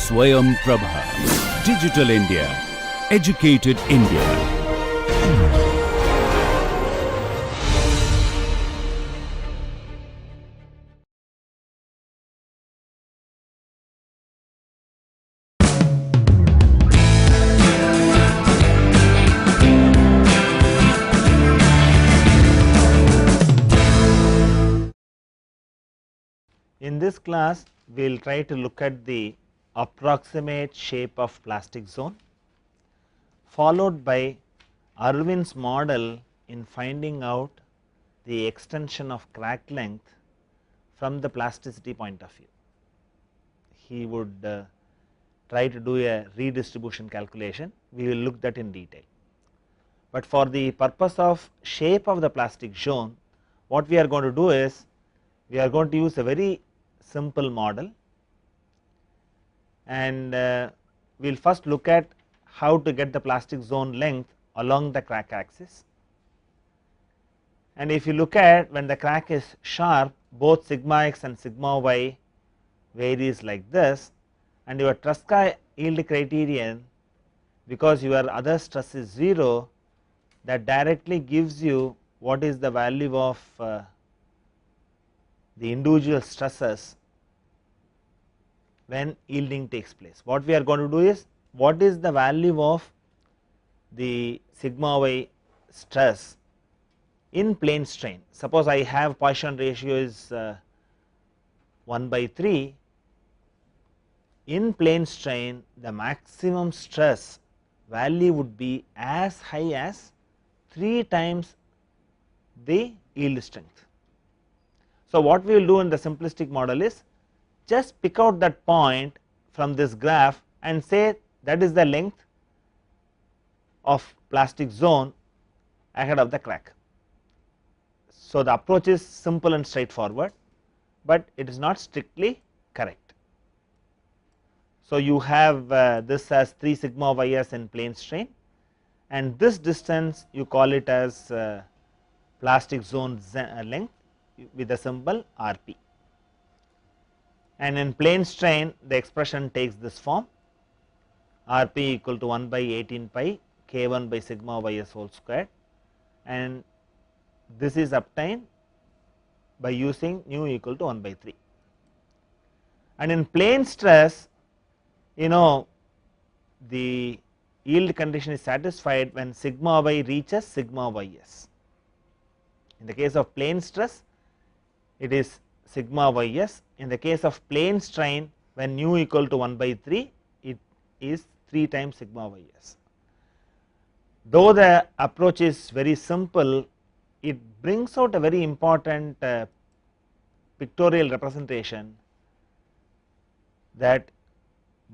Swayam Prabha. Digital India. Educated India. In this class, we will try to look at the approximate shape of plastic zone, followed by Irwin's model in finding out the extension of crack length from the plasticity point of view. He would try to do a redistribution calculation, we will look that in detail. But for the purpose of shape of the plastic zone, what we are going to do is, we are going to use a very simple model, and we will first look at how to get the plastic zone length along the crack axis. And if you look at when the crack is sharp, both sigma x and sigma y varies like this, and your Tresca yield criterion, because your other stress is 0, that directly gives you what is the value of the individual stresses when yielding takes place. What we are going to do is, what is the value of the sigma y stress in plane strain. Suppose I have Poisson ratio is 1/3, in plane strain the maximum stress value would be as high as 3 times the yield strength. So, what we will do in the simplistic model is just pick out that point from this graph and say that is the length of plastic zone ahead of the crack. So, the approach is simple and straightforward, but it is not strictly correct. So, you have this as 3 sigma ys in plane strain, and this distance you call it as plastic zone length with the symbol Rp, and in plane strain the expression takes this form, Rp equal to 1/18 pi k1 by sigma ys whole squared, and this is obtained by using nu equal to 1/3. And in plane stress, you know, the yield condition is satisfied when sigma y reaches sigma ys. In the case of plane stress, it is sigma ys. In the case of plane strain, when nu equal to 1/3, it is 3 times sigma ys. Though the approach is very simple, it brings out a very important pictorial representation that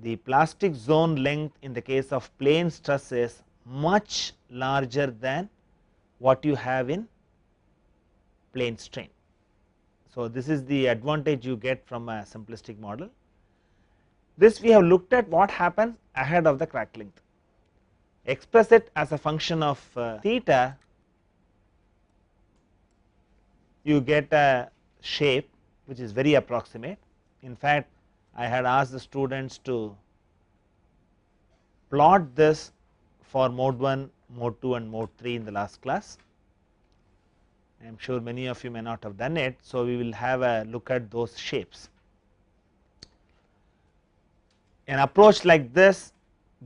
the plastic zone length in the case of plane stress is much larger than what you have in plane strain. So, this is the advantage you get from a simplistic model. This we have looked at what happens ahead of the crack length. Express it as a function of theta, you get a shape which is very approximate. In fact, I had asked the students to plot this for mode 1, mode 2 and mode 3 in the last class. I am sure many of you may not have done it. So, we will have a look at those shapes. An approach like this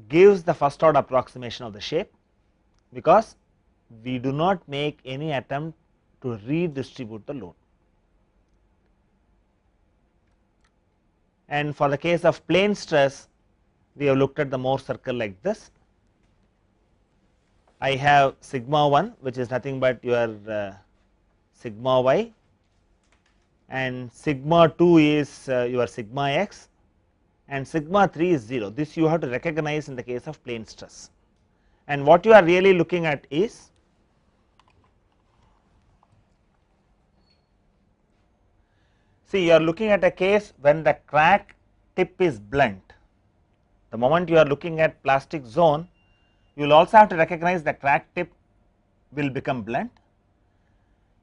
gives the first order approximation of the shape, because we do not make any attempt to redistribute the load. And for the case of plane stress, we have looked at the Mohr circle like this. I have sigma 1, which is nothing but your sigma y, and sigma 2 is your sigma x, and sigma 3 is 0. This you have to recognize in the case of plane stress. And what you are really looking at is, see, you are looking at a case when the crack tip is blunt. The moment you are looking at plastic zone, you will also have to recognize the crack tip will become blunt.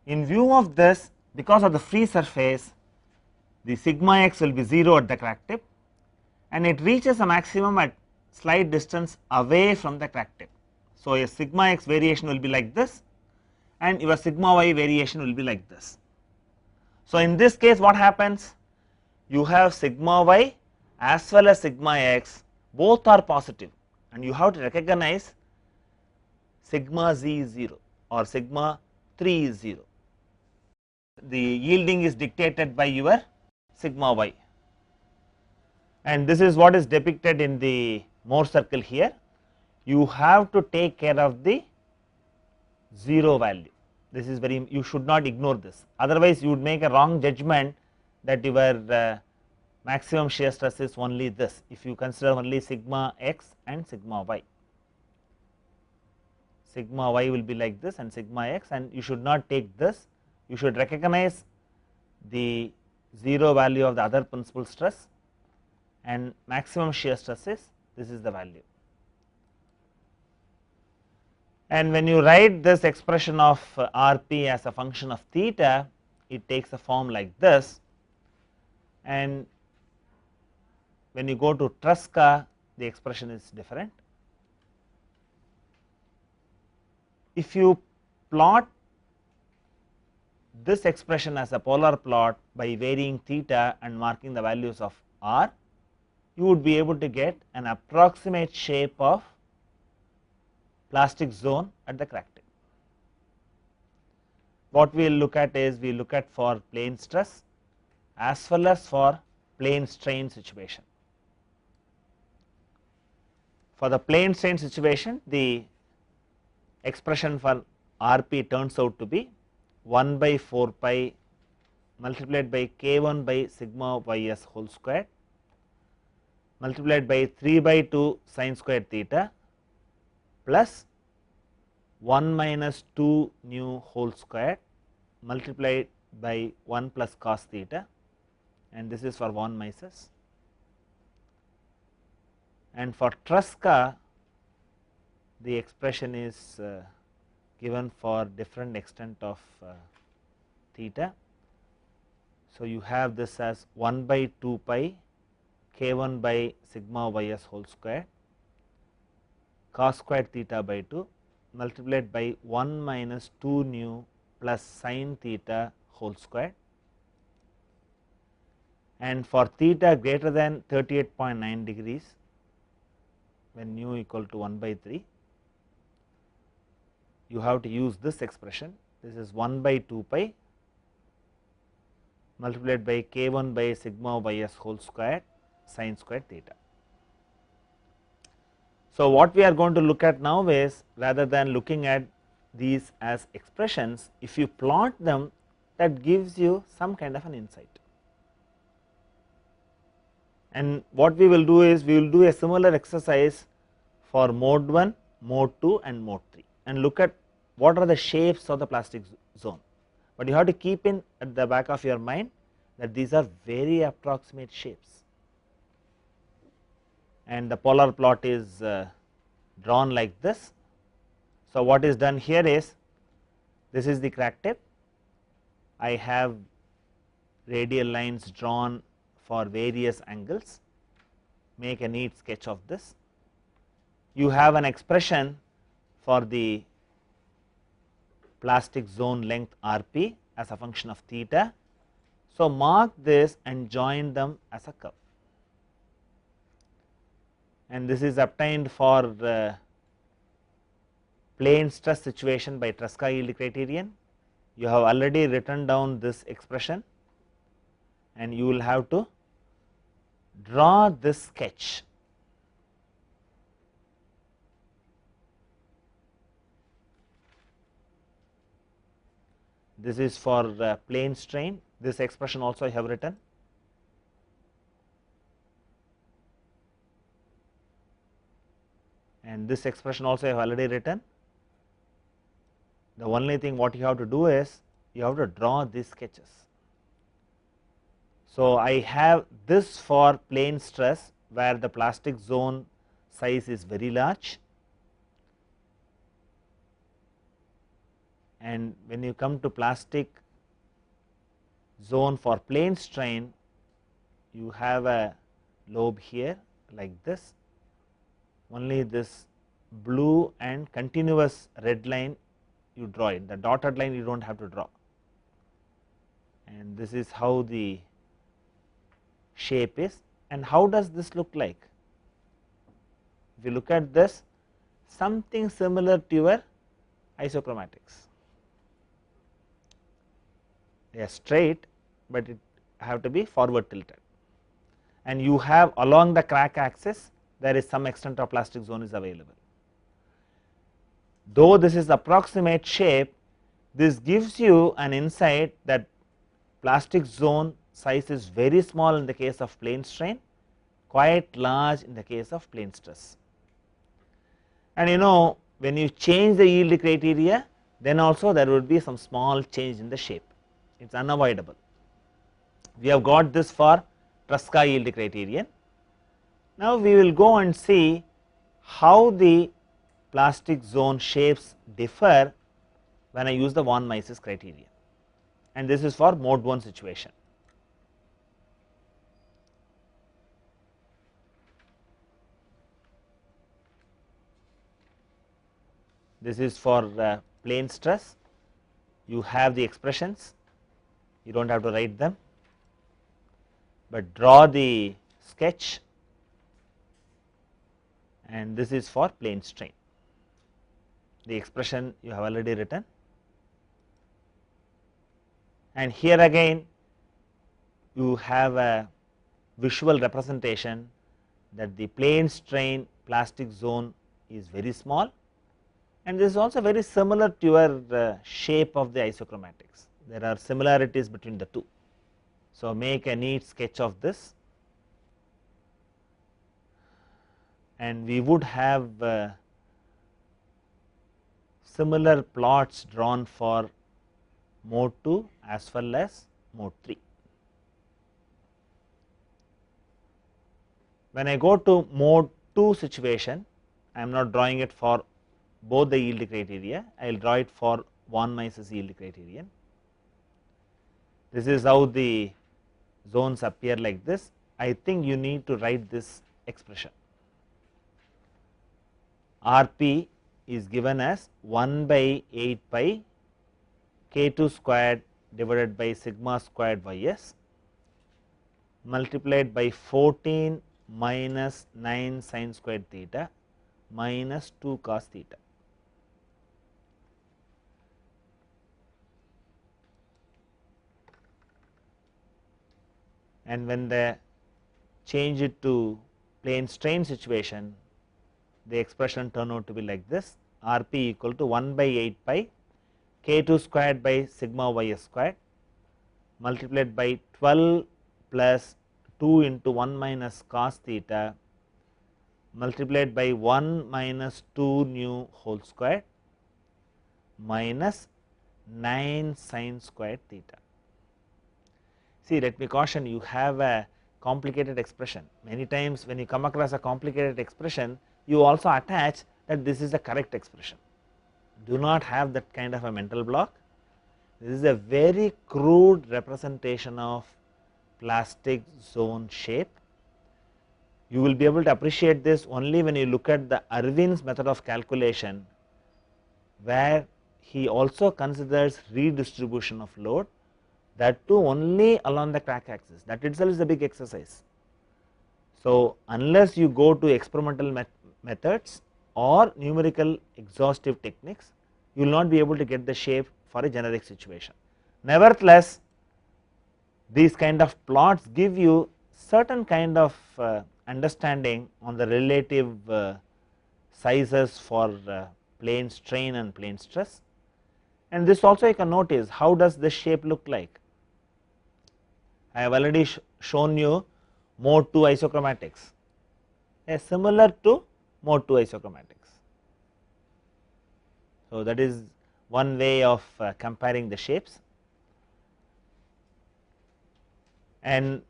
In view of this, because of the free surface, the sigma x will be 0 at the crack tip, and it reaches a maximum at slight distance away from the crack tip. So, a sigma x variation will be like this and your sigma y variation will be like this. So, in this case what happens? You have sigma y as well as sigma x, both are positive, and you have to recognize sigma z is 0 or sigma 3 is 0. The yielding is dictated by your sigma y, and this is what is depicted in the Mohr circle here. You have to take care of the 0 value. This is very, you should not ignore this, otherwise you would make a wrong judgment that your maximum shear stress is only this, if you consider only sigma x and sigma y. Sigma y will be like this and sigma x, and you should not take this. You should recognize the 0 value of the other principal stress, and maximum shear stress is, this is the value. And when you write this expression of Rp as a function of theta, it takes a form like this, and when you go to Tresca, the expression is different. If you plot this expression as a polar plot by varying theta and marking the values of r, you would be able to get an approximate shape of plastic zone at the crack tip. What we will look at is, we look at for plane stress as well as for plane strain situation. For the plane strain situation, the expression for Rp turns out to be 1 by 4 pi multiplied by k1 by sigma ys whole square multiplied by 3 by 2 sin square theta plus 1 minus 2 nu whole square multiplied by 1 plus cos theta, and this is for von Mises. And for Tresca, the expression is given for different extent of theta. So, you have this as 1 by 2 pi k1 by sigma ys whole square cos square theta by 2 multiplied by 1 minus 2 nu plus sin theta whole square, and for theta greater than 38.9 degrees, when nu equal to 1 by 3, you have to use this expression. This is 1 by 2 pi multiplied by k1 by sigma ys whole square sin square theta. So, what we are going to look at now is, rather than looking at these as expressions, if you plot them, that gives you some kind of an insight. And what we will do is, we will do a similar exercise for mode 1, mode 2 and mode 3, and look at what are the shapes of the plastic zone. But you have to keep in at the back of your mind that these are very approximate shapes, and the polar plot is drawn like this. So, what is done here is, this is the crack tip. I have radial lines drawn for various angles. Make a neat sketch of this. You have an expression for the plastic zone length Rp as a function of theta. So, mark this and join them as a curve, and this is obtained for the plane stress situation by Tresca yield criterion. You have already written down this expression, and you will have to draw this sketch. This is for plane strain. This expression also I have written. And this expression also I have already written. The only thing what you have to do is, you have to draw these sketches. So, I have this for plane stress, where the plastic zone size is very large, and when you come to plastic zone for plane strain, you have a lobe here like this, only this blue and continuous red line you draw it, the dotted line you do not have to draw, and this is how the shape is. And how does this look like? If you look at this, something similar to your isochromatics. They are straight, but it have to be forward tilted, and you have along the crack axis there is some extent of plastic zone is available. Though this is approximate shape, this gives you an insight that plastic zone size is very small in the case of plane strain, quite large in the case of plane stress. And you know, when you change the yield criteria, then also there would be some small change in the shape, it is unavoidable. We have got this for Tresca yield criterion. Now we will go and see how the plastic zone shapes differ when I use the von Mises criterion, and this is for mode 1 situation. This is for plane stress, you have the expressions, you do not have to write them, but draw the sketch, and this is for plane strain. The expression you have already written, and here again you have a visual representation that the plane strain plastic zone is very small, and this is also very similar to your shape of the isochromatics. There are similarities between the two. So, make a neat sketch of this, and we would have similar plots drawn for mode 2 as well as mode 3. When I go to mode 2 situation, I am not drawing it for both the yield criteria, I will draw it for von Mises yield criterion. This is how the zones appear like this. I think you need to write this expression. Rp is given as 1 by 8 pi k2 squared divided by sigma squared ys multiplied by 14 minus 9 sin squared theta minus 2 cos theta. And when they change it to plane strain situation, the expression turn out to be like this: Rp equal to 1 by 8 pi k2 squared by sigma ys squared multiplied by 12 plus 2 into 1 minus cos theta multiplied by 1 minus 2 nu whole squared minus 9 sin squared theta. See, let me caution, you have a complicated expression. Many times when you come across a complicated expression, you also attach that this is the correct expression. Do not have that kind of a mental block. This is a very crude representation of plastic zone shape. You will be able to appreciate this only when you look at the Irwin's method of calculation, where he also considers redistribution of load, that too only along the crack axis. That itself is a big exercise. So, unless you go to experimental methods or numerical exhaustive techniques, you will not be able to get the shape for a generic situation. Nevertheless, these kind of plots give you certain kind of understanding on the relative sizes for plane strain and plane stress, and this also you can notice how does this shape look like. I have already shown you mode 2 isochromatics, similar to mode 2 isochromatics. So, that is one way of comparing the shapes, and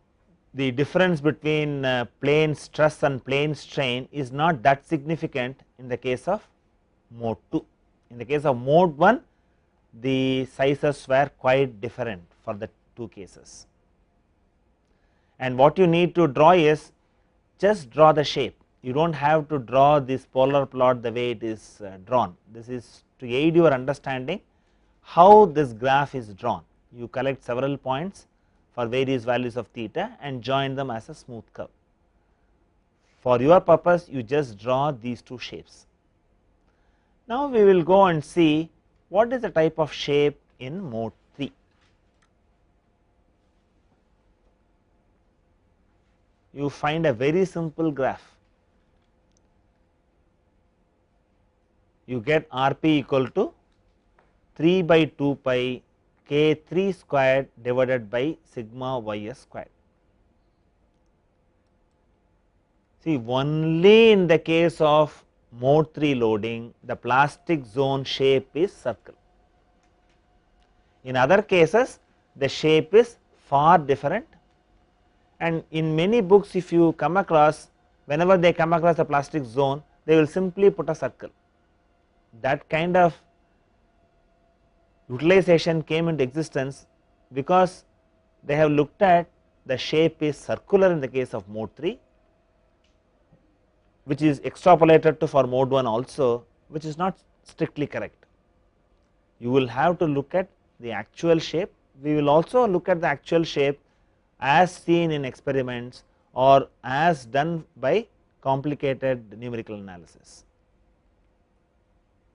the difference between plane stress and plane strain is not that significant in the case of mode 2. In the case of mode 1, the sizes were quite different for the two cases, and what you need to draw is just draw the shape. You do not have to draw this polar plot the way it is drawn. This is to aid your understanding how this graph is drawn. You collect several points for various values of theta and join them as a smooth curve. For your purpose, you just draw these two shapes. Now we will go and see what is the type of shape in mode 3. You find a very simple graph. You get Rp equal to 3 by 2 pi K3 squared divided by sigma ys squared. See, only in the case of mode 3 loading, the plastic zone shape is circle. In other cases, the shape is far different, and in many books, if you come across, whenever they come across a plastic zone, they will simply put a circle. That kind of utilization came into existence because they have looked at the shape is circular in the case of mode 3, which is extrapolated to for mode 1 also, which is not strictly correct. You will have to look at the actual shape. We will also look at the actual shape as seen in experiments or as done by complicated numerical analysis.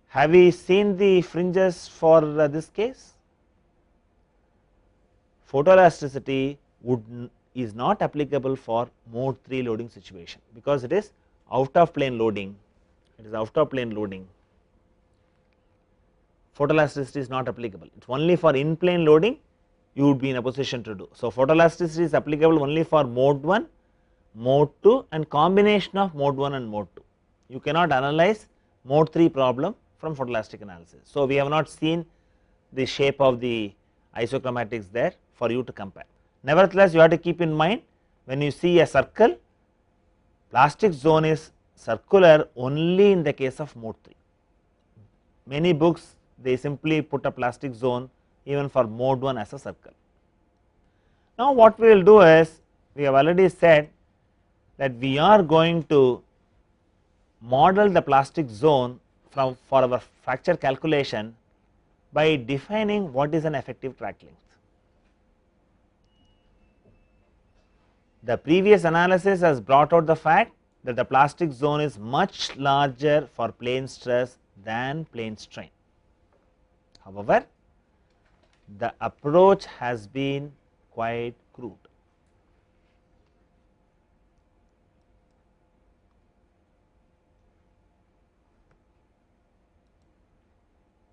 Have we seen the fringes for this case? Photoelasticity is not applicable for mode 3 loading situation because it is out of plane loading. It is out of plane loading. Photoelasticity is not applicable. It is only for in plane loading you would be in a position to do. So, photoelasticity is applicable only for mode 1, mode 2 and combination of mode 1 and mode 2. You cannot analyze mode 3 problem from photoelastic analysis. So, we have not seen the shape of the isochromatics there for you to compare. Nevertheless, you have to keep in mind when you see a circle, plastic zone is circular only in the case of mode 3. Many books they simply put a plastic zone even for mode 1 as a circle. Now, what we will do is, we have already said that we are going to model the plastic zone for our fracture calculation by defining what is an effective crack length. The previous analysis has brought out the fact that the plastic zone is much larger for plane stress than plane strain. However, the approach has been quite crude.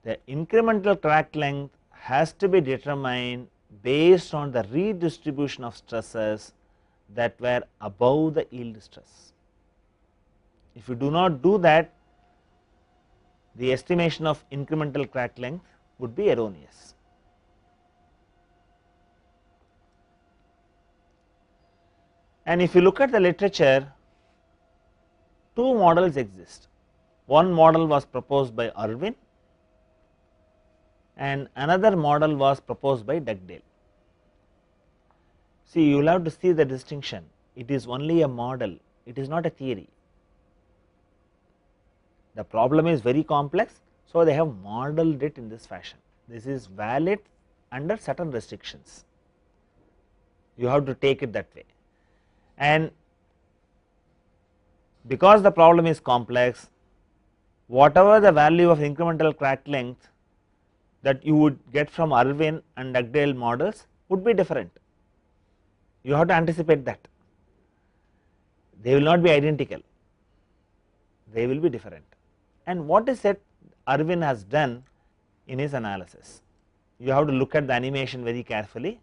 The incremental crack length has to be determined based on the redistribution of stresses that were above the yield stress. If you do not do that, the estimation of incremental crack length would be erroneous. And if you look at the literature, two models exist. One model was proposed by Irwin and another model was proposed by Dugdale. See, you will have to see the distinction. It is only a model, it is not a theory. The problem is very complex, so they have modeled it in this fashion. This is valid under certain restrictions. You have to take it that way. And because the problem is complex, whatever the value of incremental crack length that you would get from Irwin and Dugdale models would be different. You have to anticipate that. They will not be identical, they will be different. And what is it Irwin has done in his analysis? You have to look at the animation very carefully,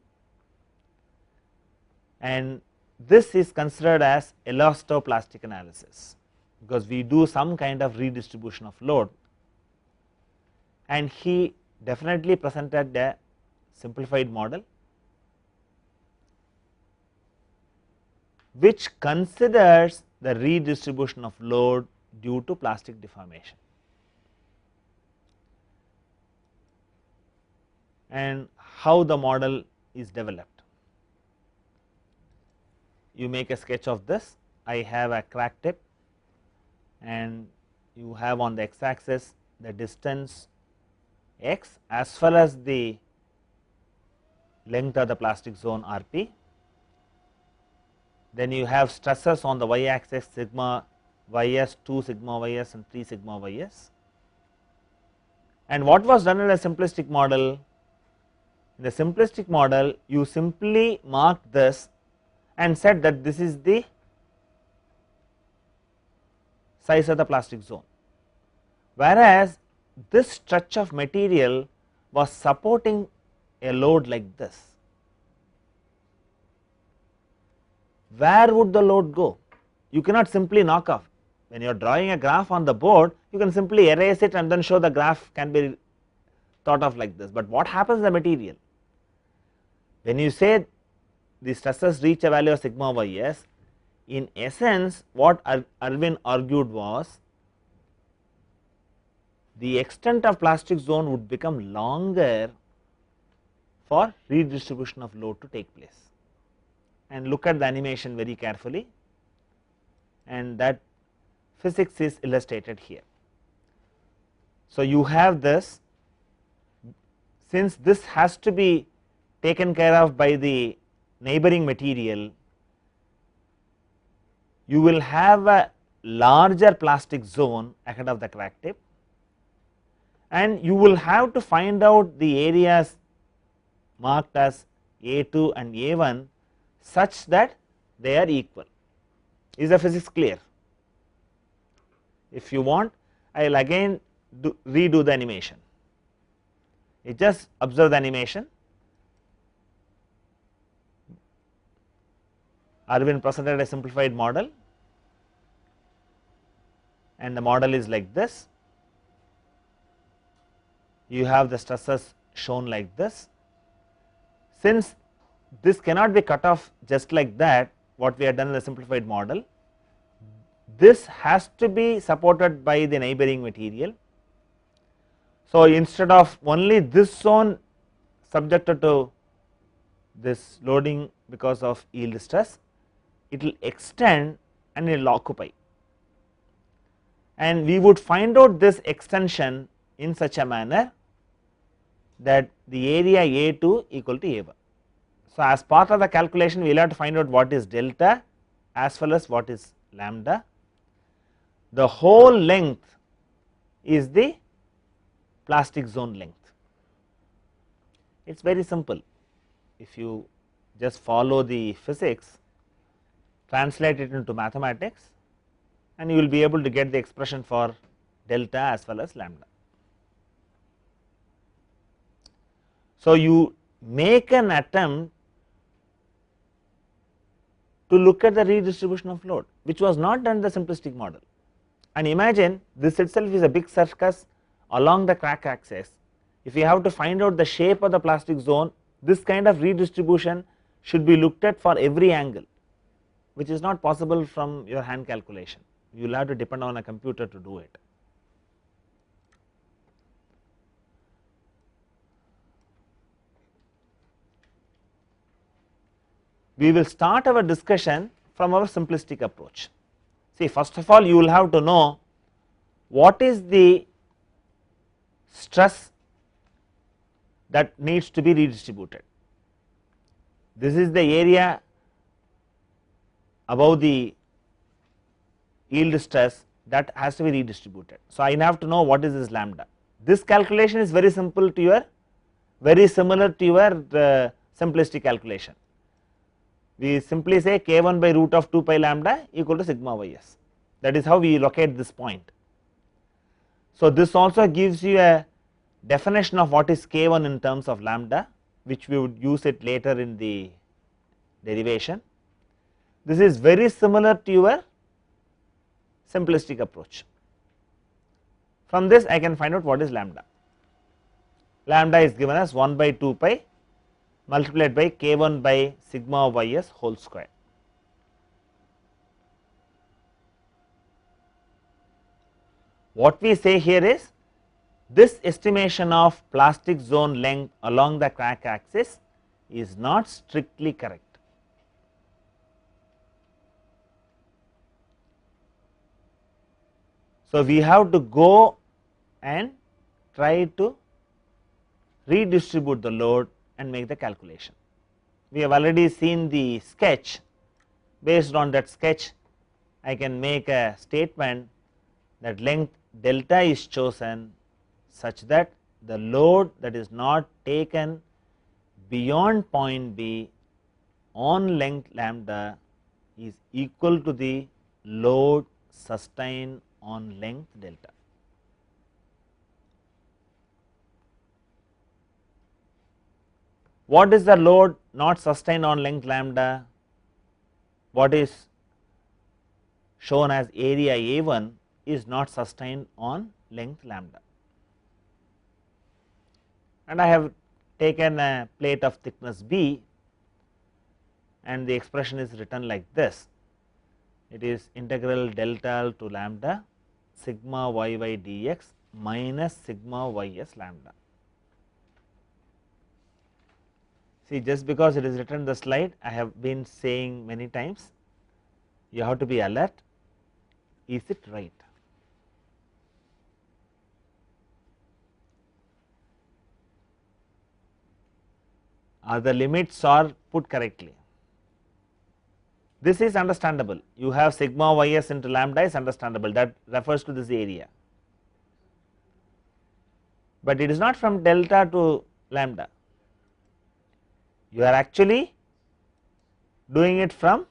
and this is considered as elastoplastic analysis because we do some kind of redistribution of load, and he definitely presented a simplified model which considers the redistribution of load due to plastic deformation. And how the model is developed. You make a sketch of this I have a crack tip and you have on the x axis the distance x as well as the length of the plastic zone Rp. Then you have stresses on the y axis sigma ys, 2 sigma ys and 3 sigma ys. And what was done in a simplistic model? In the simplistic model, you simply marked this and said that this is the size of the plastic zone, whereas this stretch of material was supporting a load like this. Where would the load go? You cannot simply knock off. When you are drawing a graph on the board, you can simply erase it and then show the graph can be thought of like this. But what happens to the material? When you say the stresses reach a value of sigma ys, in essence what Irwin argued was the extent of plastic zone would become longer for redistribution of load to take place. And look at the animation very carefully, and that physics is illustrated here. So, you have this, since this has to be taken care of by the neighboring material, you will have a larger plastic zone ahead of the crack tip, and you will have to find out the areas marked as A2 and A1 such that they are equal. Is the physics clear? If you want, I will again redo the animation. You just observe the animation. Irwin presented a simplified model, and the model is like this. You have the stresses shown like this. Since this cannot be cut off just like that, what we have done in the simplified model, this has to be supported by the neighboring material. So, instead of only this zone subjected to this loading because of yield stress, it will extend and it will occupy, and we would find out this extension in such a manner that the area A2 equal to A1. So, as part of the calculation we will have to find out what is delta as well as what is lambda. The whole length is the plastic zone length. It is very simple. If you just follow the physics, translate it into mathematics, and you will be able to get the expression for delta as well as lambda. So, you make an attempt to look at the redistribution of load, which was not done in the simplistic model. And imagine this itself is a big circus along the crack axis. If you have to find out the shape of the plastic zone, this kind of redistribution should be looked at for every angle, which is not possible from your hand calculation. You will have to depend on a computer to do it. We will start our discussion from our simplistic approach. See, first of all you will have to know what is the stress that needs to be redistributed. This is the area above the yield stress that has to be redistributed. So, I have to know what is this lambda. This calculation is very simple to your, very similar to your simplistic calculation. We simply say k1 by root of 2 pi lambda equal to sigma ys. That is how we locate this point. So, this also gives you a definition of what is k1 in terms of lambda, which we would use it later in the derivation. This is very similar to your simplistic approach. From this I can find out what is lambda. Lambda is given as 1 by 2 pi multiplied by k1 by sigma ys whole square. What we say here is this estimation of plastic zone length along the crack axis is not strictly correct. So, we have to go and try to redistribute the load and make the calculation. We have already seen the sketch. Based on that sketch, I can make a statement that length delta is chosen such that the load that is not taken beyond point B on length lambda is equal to the load sustained on length delta. What is the load not sustained on length lambda? What is shown as area A1 is not sustained on length lambda, and I have taken a plate of thickness B, and the expression is written like this. It is integral delta to lambda sigma y y dx minus sigma y s lambda. See, just because it is written in the slide, I have been saying many times, you have to be alert. Is it right? Are the limits are put correctly? This is understandable. You have sigma ys into lambda is understandable, that refers to this area, but it is not from delta to lambda. You are actually doing it from,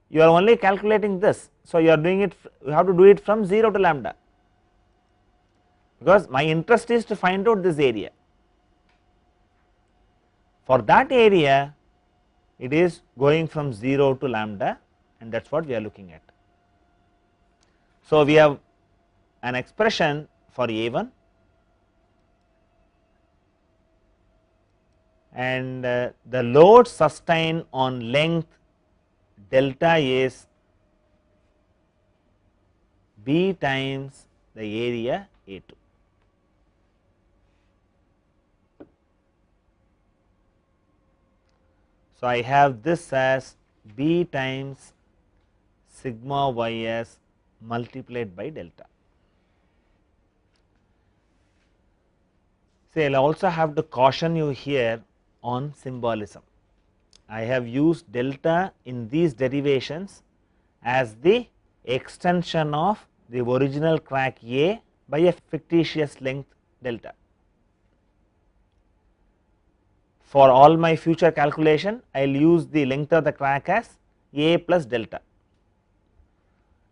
you are only calculating this. So, you are doing it, you have to do it from 0 to lambda, because my interest is to find out this area. For that area, it is going from 0 to lambda, and that is what we are looking at. So, we have an expression for A1, and the load sustained on length delta is B times the area A2. So, I have this as B times sigma ys multiplied by delta. See, I will also have to caution you here on symbolism. I have used delta in these derivations as the extension of the original crack A by a fictitious length delta. For all my future calculation, I will use the length of the crack as A plus delta,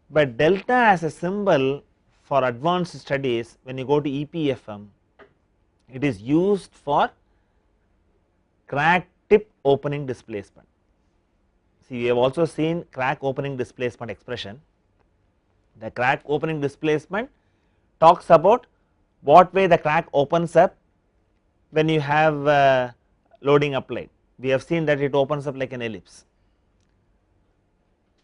but delta as a symbol for advanced studies, when you go to EPFM, it is used for crack tip opening displacement. See, we have also seen crack opening displacement expression. The crack opening displacement talks about what way the crack opens up when you have loading applied. We have seen that it opens up like an ellipse.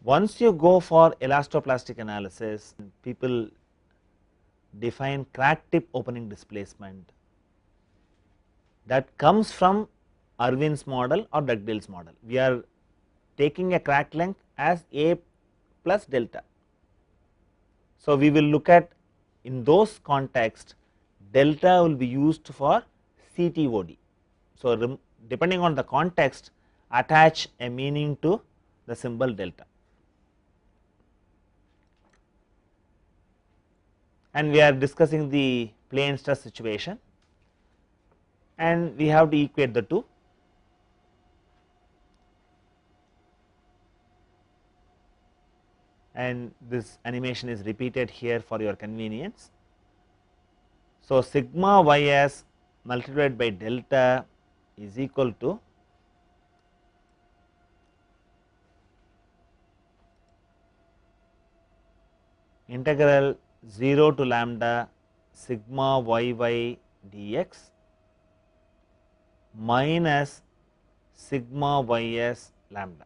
Once you go for elastoplastic analysis, people define crack tip opening displacement that comes from Irwin's model or Dugdale's model. We are taking a crack length as A plus delta. So, we will look at, in those contexts, delta will be used for CTOD. So, depending on the context, attach a meaning to the symbol delta, and we are discussing the plane stress situation, and we have to equate the two. And this animation is repeated here for your convenience. So, sigma ys multiplied by delta is equal to integral 0 to lambda sigma yy dx minus sigma ys lambda,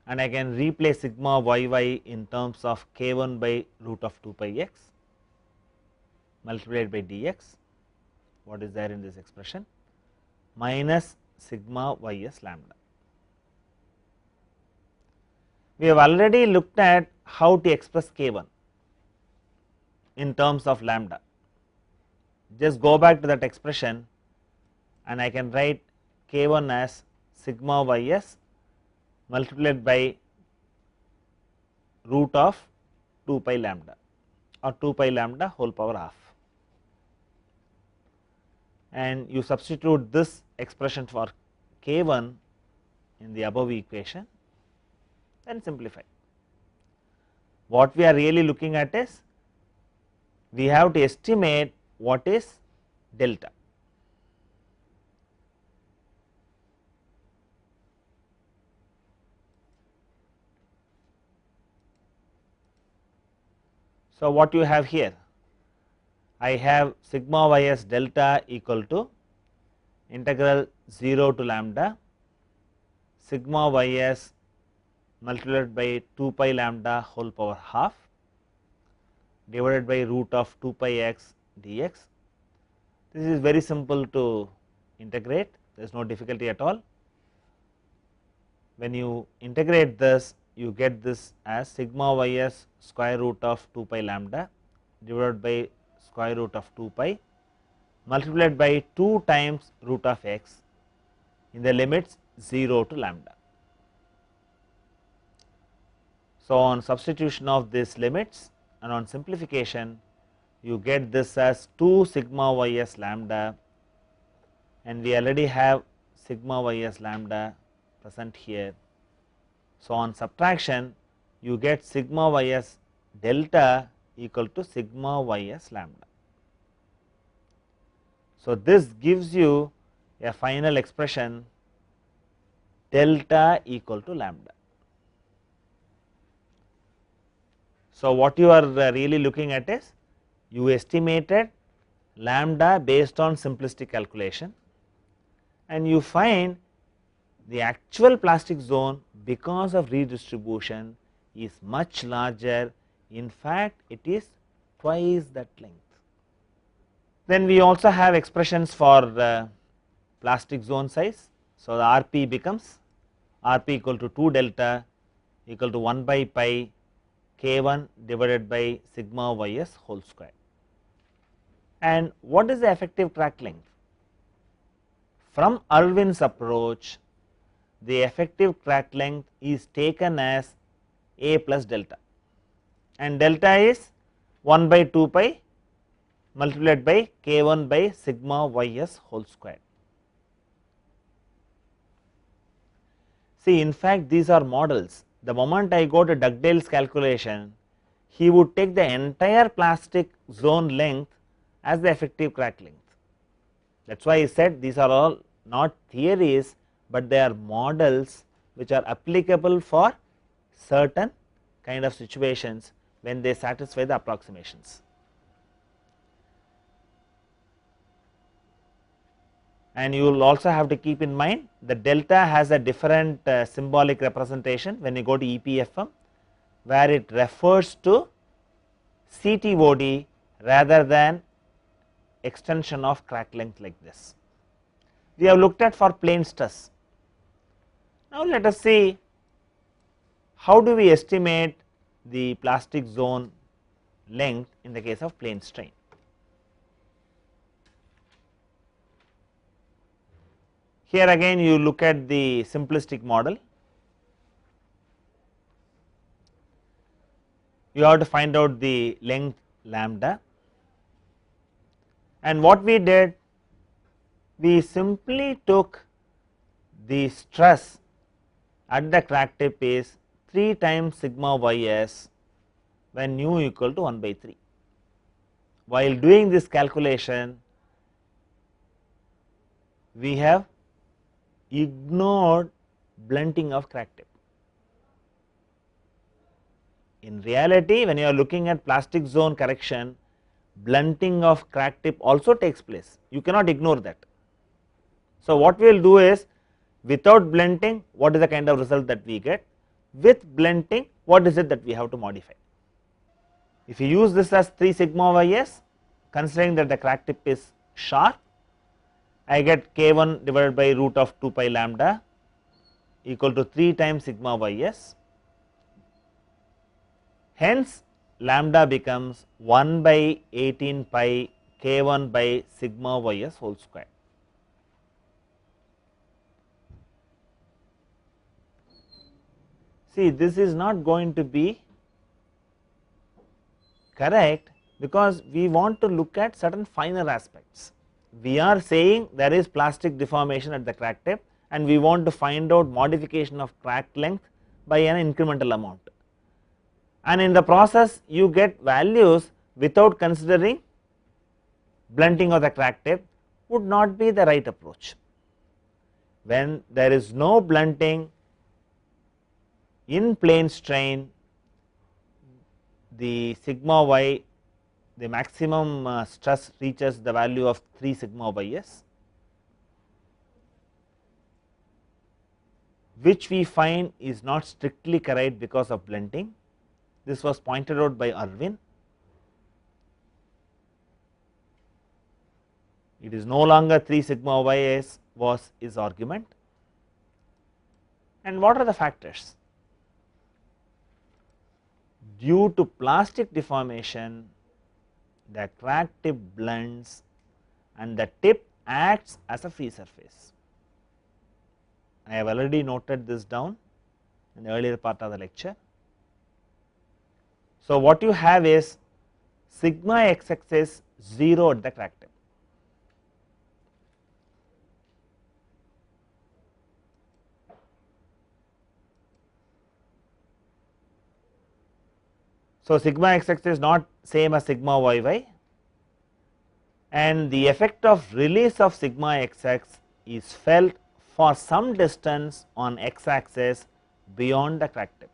and I can replace sigma yy in terms of k1 by root of 2 pi x multiplied by dx, what is there in this expression, minus sigma ys lambda. We have already looked at how to express k1 in terms of lambda. Just go back to that expression and I can write k1 as sigma ys multiplied by root of 2 pi lambda or 2 pi lambda whole power half, and you substitute this expression for k1 in the above equation and simplify. What we are really looking at is we have to estimate what is delta. So, what you have here? I have sigma ys delta equal to integral 0 to lambda sigma ys multiplied by 2 pi lambda whole power half divided by root of 2 pi x dx. This is very simple to integrate, there is no difficulty at all. When you integrate this, you get this as sigma ys square root of 2 pi lambda divided by square root of 2 pi multiplied by 2 times root of x in the limits 0 to lambda. So, on substitution of these limits and on simplification, you get this as 2 sigma ys lambda, and we already have sigma ys lambda present here. So, on subtraction, you get sigma ys delta equal to sigma ys lambda. So, this gives you a final expression delta equal to lambda. So, what you are really looking at is you estimated lambda based on simplistic calculation, and you find the actual plastic zone because of redistribution is much larger. In fact, it is twice that length. Then we also have expressions for plastic zone size. So, the RP becomes RP equal to 2 delta equal to 1 by pi k1 divided by sigma ys whole square. And what is the effective crack length? From Irwin's approach, the effective crack length is taken as A plus delta, and delta is 1 by 2 pi multiplied by k1 by sigma ys whole square. See, in fact, these are models. The moment I go to Dugdale's calculation, he would take the entire plastic zone length as the effective crack length. That is why he said these are all not theories, but they are models which are applicable for certain kind of situations when they satisfy the approximations. And you will also have to keep in mind the delta has a different symbolic representation when you go to EPFM, where it refers to CTOD rather than extension of crack length like this. We have looked at for plane stress. Now, let us see how do we estimate the plastic zone length in the case of plane strain. Here again you look at the simplistic model. You have to find out the length lambda, and what we did, we simply took the stress at the crack tip is 3 times sigma ys when nu equal to 1 by 3. While doing this calculation, we have ignored blunting of crack tip. In reality, when you are looking at plastic zone correction, blunting of crack tip also takes place, you cannot ignore that. So, what we will do is, without blunting, what is the kind of result that we get? With blunting, what is it that we have to modify? If you use this as 3 sigma ys, considering that the crack tip is sharp, I get k1 divided by root of 2 pi lambda equal to 3 times sigma ys Hence, lambda becomes 1 by 18 pi k1 by sigma ys whole square. See, this is not going to be correct, because we want to look at certain finer aspects. We are saying there is plastic deformation at the crack tip, and we want to find out modification of crack length by an incremental amount, and in the process you get values without considering blunting of the crack tip would not be the right approach. When there is no blunting in plane strain, the sigma y, the maximum stress reaches the value of 3 sigma ys, which we find is not strictly correct because of blunting. This was pointed out by Irwin. It is no longer 3 sigma ys was his argument. And what are the factors? Due to plastic deformation, the crack tip blunts and the tip acts as a free surface. I have already noted this down in the earlier part of the lecture. So, what you have is sigma xx is 0 at the crack tip. So, sigma xx is not same as sigma yy, and the effect of release of sigma xx is felt for some distance on x axis beyond the crack tip.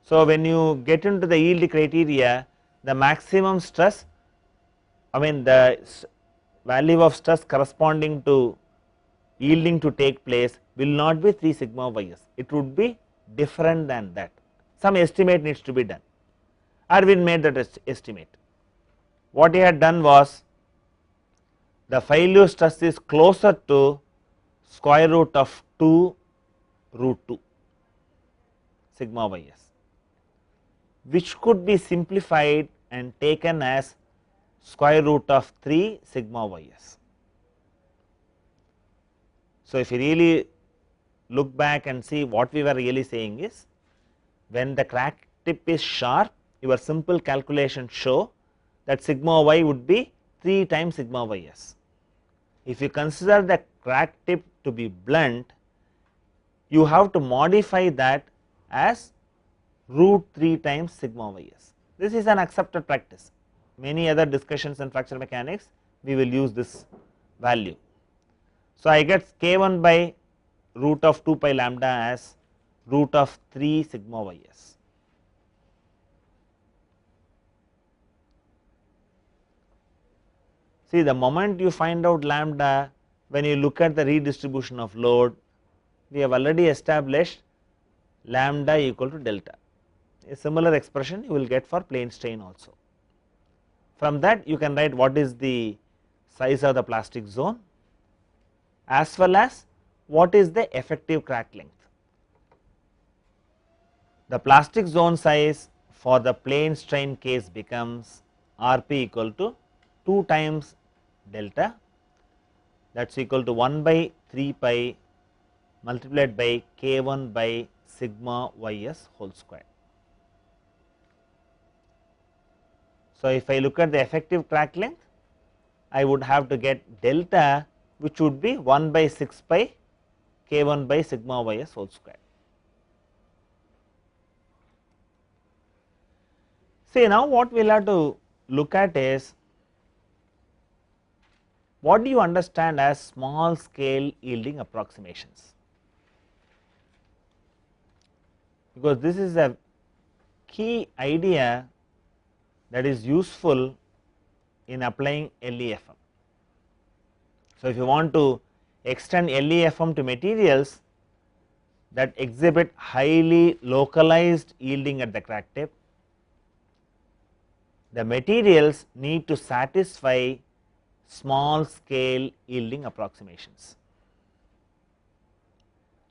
So, when you get into the yield criteria, the maximum stress, the value of stress corresponding to yielding to take place will not be 3 sigma ys, it would be different than that. Some estimate needs to be done. Irwin made that estimate. What he had done was, the failure stress is closer to square root of 2 root 2 sigma ys, which could be simplified and taken as square root of 3 sigma ys. So, if you really look back and see, what we were really saying is, when the crack tip is sharp, your simple calculations show that sigma y would be 3 times sigma ys. If you consider the crack tip to be blunt, you have to modify that as root 3 times sigma ys. This is an accepted practice. Many other discussions in fracture mechanics, we will use this value. So, I get k1 by root of 2 pi lambda as root of 3 sigma ys. See, the moment you find out lambda, when you look at the redistribution of load, we have already established lambda equal to delta. A similar expression you will get for plane strain also. From that you can write what is the size of the plastic zone, as well as what is the effective crack length. The plastic zone size for the plane strain case becomes Rp equal to 2 times delta, that is equal to 1 by 3 pi multiplied by k1 by sigma ys whole square. So, if I look at the effective crack length, I would have to get delta, which would be 1 by 6 pi k1 by sigma ys whole square. See, now what we will have to look at is, what do you understand as small scale yielding approximations? Because this is a key idea that is useful in applying LEFM. So, if you want to extend LEFM to materials that exhibit highly localized yielding at the crack tip, the materials need to satisfy small scale yielding approximations.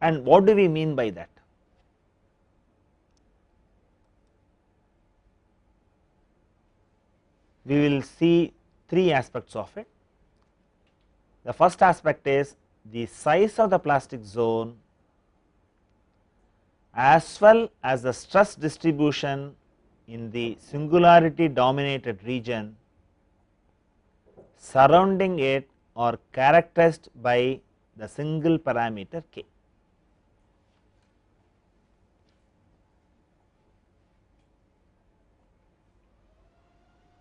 And what do we mean by that? we will see three aspects of it. The first aspect is the size of the plastic zone as well as the stress distribution in the singularity dominated region surrounding it are characterized by the single parameter k.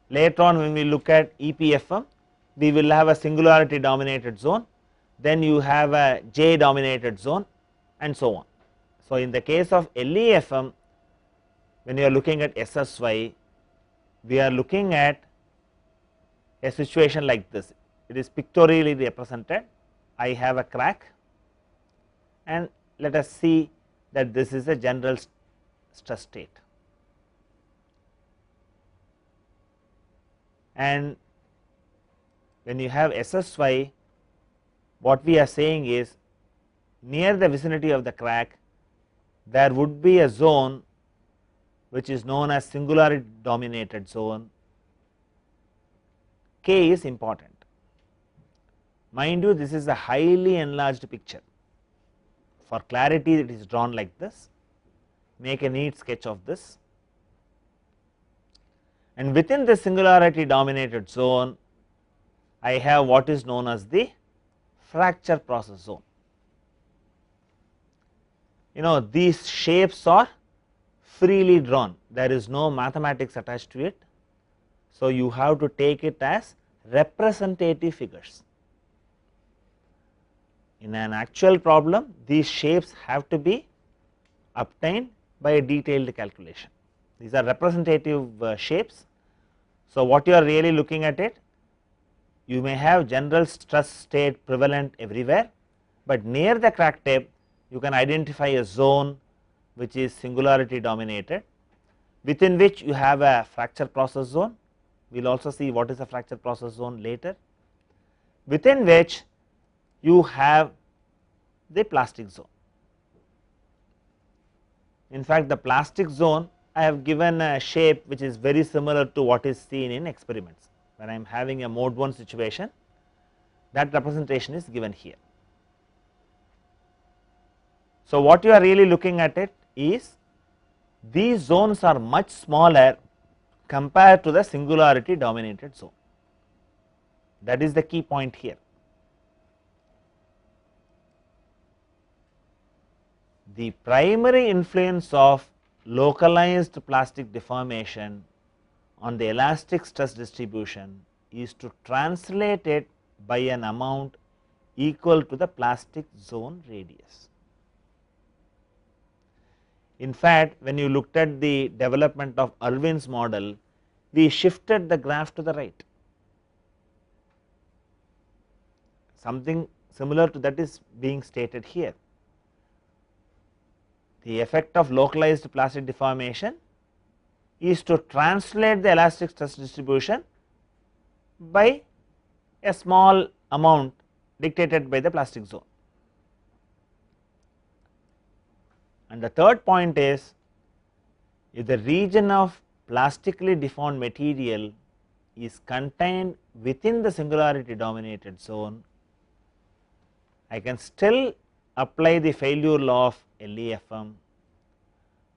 Later on when we look at EPFM, we will have a singularity dominated zone, then you have a J dominated zone and so on. So, in the case of LEFM, when you are looking at SSY, we are looking at a situation like this. It is pictorially represented. I have a crack and let us see that this is a general stress state. And when you have SSY, what we are saying is near the vicinity of the crack there would be a zone which is known as singularity dominated zone. K is important. Mind you, this is a highly enlarged picture. For clarity it is drawn like this. Make a neat sketch of this. And within the singularity dominated zone, I have what is known as the fracture process zone. You know, these shapes are freely drawn, there is no mathematics attached to it. So, you have to take it as representative figures. In an actual problem, these shapes have to be obtained by a detailed calculation. These are representative shapes. So, what you are really looking at it, you may have general stress state prevalent everywhere, but near the crack tip you can identify a zone which is singularity dominated, within which you have a fracture process zone. We will also see what is a fracture process zone later, within which you have the plastic zone. In fact, the plastic zone I have given a shape which is very similar to what is seen in experiments. When I am having a mode 1 situation, that representation is given here. So, what you are really looking at it is these zones are much smaller compared to the singularity dominated zone. That is the key point here. The primary influence of localized plastic deformation on the elastic stress distribution is to translate it by an amount equal to the plastic zone radius. In fact, when you looked at the development of Irwin's model, we shifted the graph to the right. Something similar to that is being stated here. The effect of localized plastic deformation is to translate the elastic stress distribution by a small amount dictated by the plastic zone. And the third point is, if the region of plastically deformed material is contained within the singularity dominated zone, I can still apply the failure law of LEFM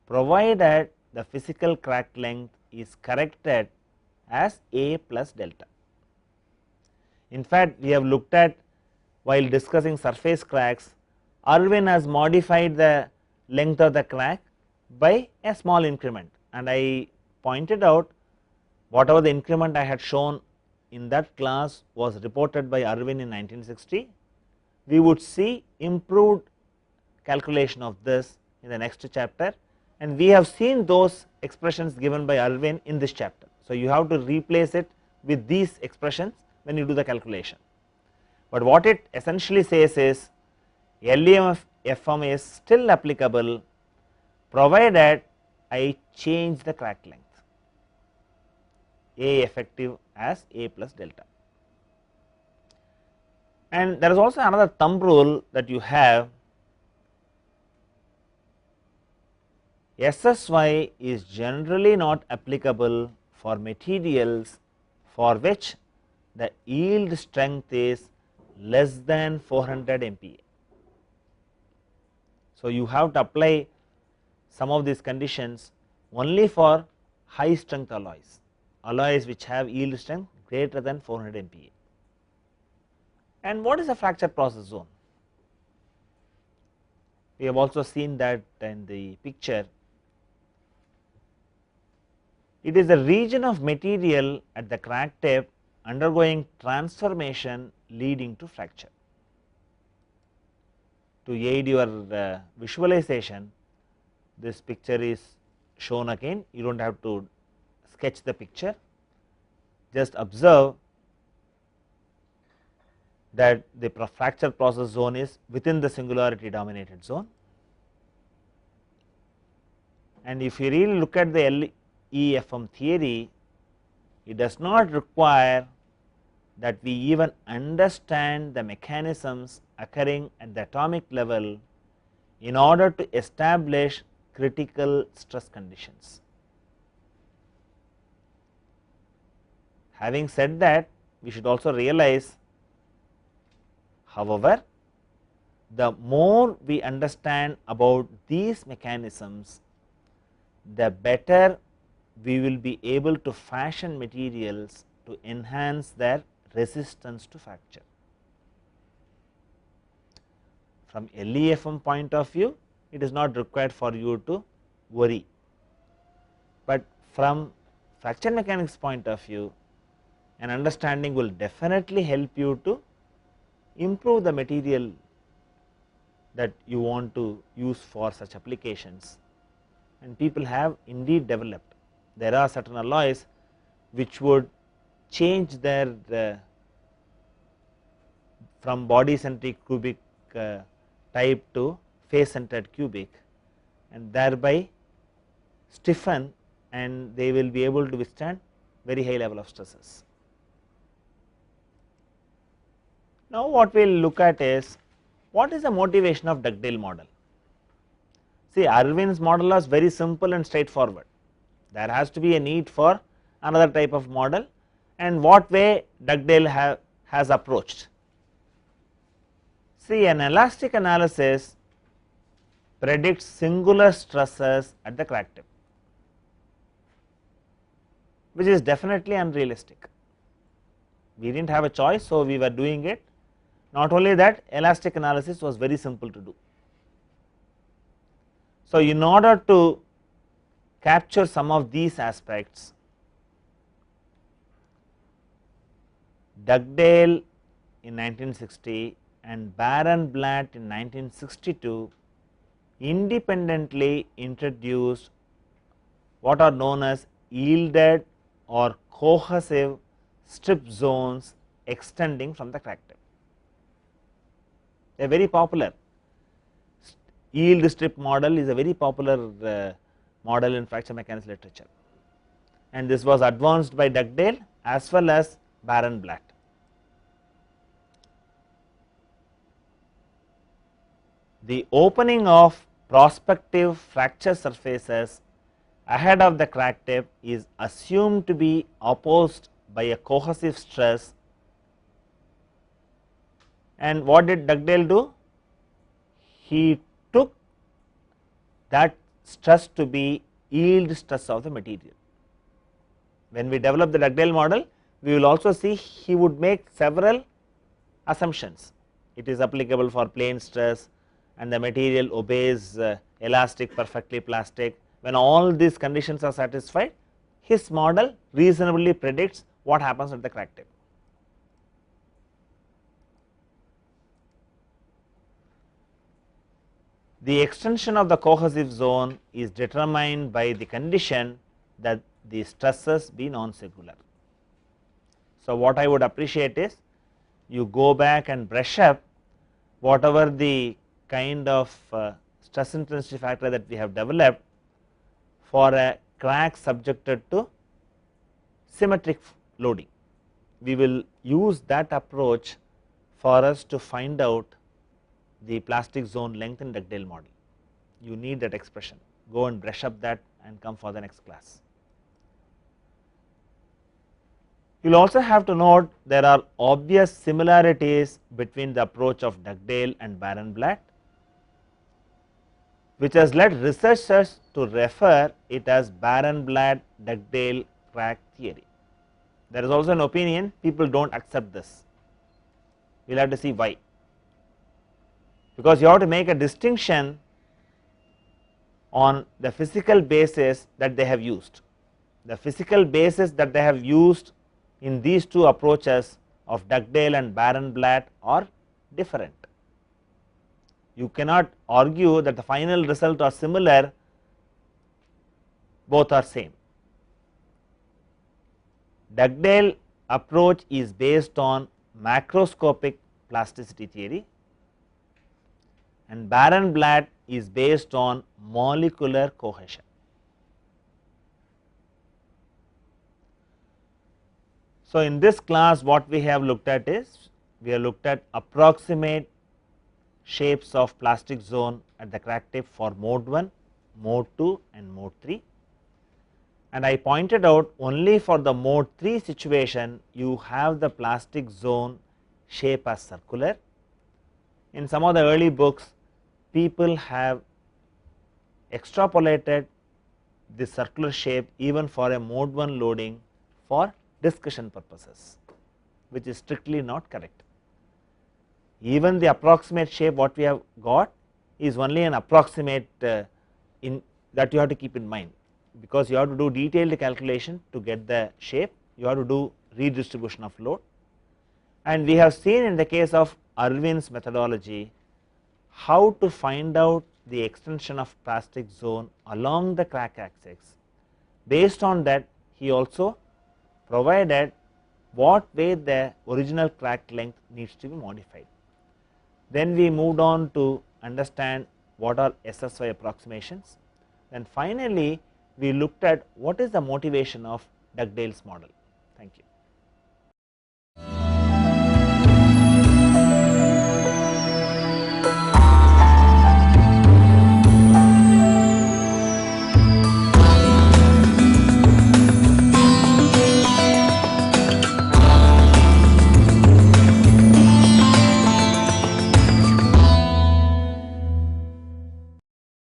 provided the physical crack length is corrected as A plus delta. In fact, we have looked at, while discussing surface cracks, Irwin has modified the length of the crack by a small increment, and I pointed out whatever the increment I had shown in that class was reported by Irwin in 1960. We would see improved calculation of this in the next chapter, and we have seen those expressions given by Irwin in this chapter. So, you have to replace it with these expressions when you do the calculation. But what it essentially says is LEFM is still applicable provided I change the crack length, A effective as A plus delta. And there is also another thumb rule that you have. SSY is generally not applicable for materials for which the yield strength is less than 400 MPa. So, you have to apply some of these conditions only for high strength alloys, alloys which have yield strength greater than 400 MPa. And what is a fracture process zone? We have also seen that in the picture. It is a region of material at the crack tip undergoing transformation leading to fracture. To aid your visualization, this picture is shown again. You do not have to sketch the picture, just observe that the fracture process zone is within the singularity dominated zone. And if you really look at the LEFM theory, it does not require that we even understand the mechanisms occurring at the atomic level in order to establish critical stress conditions. Having said that, we should also realize, however, the more we understand about these mechanisms, the better we will be able to fashion materials to enhance their resistance to fracture. From LEFM point of view, it is not required for you to worry, but from fracture mechanics point of view, an understanding will definitely help you to improve the material that you want to use for such applications. And people have indeed developed. There are certain alloys which would change their from body centric cubic type to face centered cubic, and thereby stiffen, and they will be able to withstand very high level of stresses. Now, what we will look at is what is the motivation of Dugdale model. See, Irwin's model was very simple and straightforward. There has to be a need for another type of model, and what way Dugdale has approached. See, an elastic analysis predicts singular stresses at the crack tip, which is definitely unrealistic. We did not have a choice, so we were doing it. Not only that, elastic analysis was very simple to do. So, in order to capture some of these aspects, Dugdale in 1960 and Baron-Blatt in 1962 independently introduced what are known as yielded or cohesive strip zones extending from the crack tip. They are very popular. Yield strip model is a very popular model in fracture mechanics literature, and this was advanced by Dugdale as well as Baron-Blatt. The opening of prospective fracture surfaces ahead of the crack tip is assumed to be opposed by a cohesive stress, and what did Dugdale do? He took that stress to be yield stress of the material. When we develop the Dugdale model, we will also see he would make several assumptions. It is applicable for plane stress, and the material obeys elastic, perfectly plastic. When all these conditions are satisfied, his model reasonably predicts what happens at the crack tip. The extension of the cohesive zone is determined by the condition that the stresses be non-singular. So, what I would appreciate is you go back and brush up whatever the kind of stress intensity factor that we have developed for a crack subjected to symmetric loading. We will use that approach for us to find out the plastic zone length in Dugdale model. You need that expression. Go and brush up that and come for the next class. You will also have to note there are obvious similarities between the approach of Dugdale and Barenblatt, which has led researchers to refer it as Barenblatt-Dugdale crack theory. There is also an opinion people do not accept this. We will have to see why, because you have to make a distinction on the physical basis that they have used. The physical basis that they have used in these two approaches of Dugdale and Barenblatt are different. You cannot argue that the final result are similar, both are same. Dugdale approach is based on macroscopic plasticity theory, and Barenblatt is based on molecular cohesion. So, in this class what we have looked at is, we have looked at approximate shapes of plastic zone at the crack tip for mode 1, mode 2 and mode 3, and I pointed out only for the mode 3 situation you have the plastic zone shape as circular. In some of the early books people have extrapolated the circular shape even for a mode 1 loading for discussion purposes, which is strictly not correct. Even the approximate shape what we have got is only an approximate in that you have to keep in mind, because you have to do detailed calculation to get the shape, you have to do redistribution of load, and we have seen in the case of Irwin's methodology how to find out the extension of plastic zone along the crack axis. Based on that, he also provided what way the original crack length needs to be modified. Then we moved on to understand what are SSY approximations. Then finally, we looked at what is the motivation of Dugdale's model. Thank you.